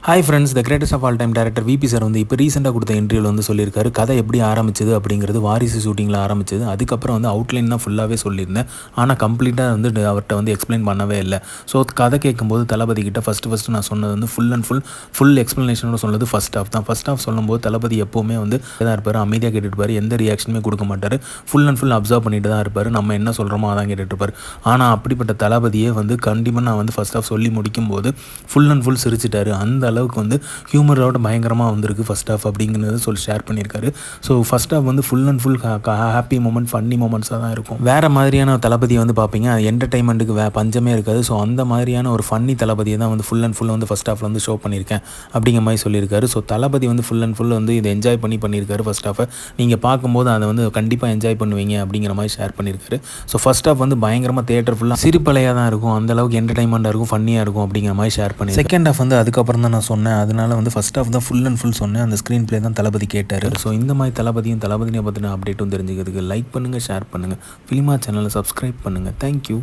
Hi friends, the greatest of all time director VP sir வந்து இப்போ ரீசெண்டாக கொடுத்த இன்டர்வியூவில் வந்து சொல்லியிருக்காரு. கதை எப்படி ஆரம்பிச்சது அப்படிங்கிறது வாரிசு ஷூட்டிங்கில் ஆரம்பிச்சது. அதுக்கப்புறம் வந்து அவுட்லைன் தான் ஃபுல்லாகவே சொல்லியிருந்தேன். ஆனால் கம்ப்ளீட்டாக வந்து அவர்கிட்ட வந்து எக்ஸ்பிளைன் பண்ணவே இல்லை. ஸோ கதை கேட்கும்போது தளபதி கிட்ட ஃபஸ்ட்டு நான் சொன்னது வந்து ஃபுல் எக்ஸ்ப்ளனேஷனோட சொன்னது ஃபஸ்ட் ஆஃப் தான். ஃபஸ்ட் ஆஃப் சொல்லும்போது தளபதி எப்போவுமே வந்து தான் இருப்பார், அமைதியாக கேட்டுட்டு இருப்பார், எந்த ரியாக்ஷனுமே கொடுக்க மாட்டார், ஃபுல் அப்சர்வ் பண்ணிட்டு தான் இருப்பார், நம்ம என்ன சொல்கிறோமோ அதான் கேட்டுட்டு இருப்பார். ஆனால் அப்படிப்பட்ட தளபதியே வந்து கண்டிப்பாக நான் வந்து ஃபஸ்ட் ஆஃப் சொல்லி முடிக்கும்போது ஃபுல் சிரிச்சிட்டாரு. அந்த அளவுக்கு வந்து ஹியூமரோட பயங்கரமாக வந்திருக்கு ஃபஸ்ட் ஆஃப் அப்படிங்கிறத சொல்லி ஷேர் பண்ணியிருக்காரு. ஸோ ஃபஸ்ட் ஆஃப் வந்து ஃபுல் ஹாப்பி மூமெண்ட், ஃபன்னி மூமெண்ட்ஸாக தான் இருக்கும். வேறு மாதிரியான தளபதி வந்து பார்ப்பீங்க, அது என்டர்டைன்மெண்ட்டுக்கு பஞ்சமே இருக்காது. ஸோ அந்த மாதிரியான ஒரு ஃபன்னி தளபதியை தான் வந்து ஃபுல் வந்து ஃபஸ்ட் ஆஃபில் வந்து ஷோ பண்ணியிருக்கேன் அப்படிங்கிற மாதிரி சொல்லியிருக்காரு. ஸோ தளபதி வந்து ஃபுல் வந்து இதை என்ஜாய் பண்ணியிருக்காரு ஃபஸ்ட் ஆஃபை. நீங்கள் பார்க்கும்போது அதை வந்து கண்டிப்பாக என்ஜாய் பண்ணுவீங்க அப்படிங்கிற மாதிரி ஷேர் பண்ணியிருக்காரு. ஸோ ஃபஸ்ட் ஆஃப் வந்து பயங்கரமாக தேட்டர் ஃபுல்லாக சிரிப்பலையாக தான் இருக்கும், அந்தளவுக்கு என்டர்டைன்மெண்ட்டாக இருக்கும், ஃபன்னியாக இருக்கும் அப்படிங்கிற மாதிரி ஷேர் பண்ணி. செகண்ட் ஆஃப் வந்து அதுக்கப்புறம் தான் நான் சொன்னேன். அதனால வந்து ஃபஸ்ட் ஆஃப் தான் ஃபுல் சொன்னேன். அந்த ஸ்க்ரீன் ப்ளே தான் தளபதி கேட்டார். ஸோ இந்த மாதிரி தளபதியை பற்றின அப்டேட்டும் தெரிஞ்சுக்கிறதுக்கு லைக் பண்ணுங்கள், ஷேர் பண்ணுங்கள், ஃபிலிமா சேனலை சப்ஸ்கிரைப் பண்ணுங்கள். தேங்க்யூ.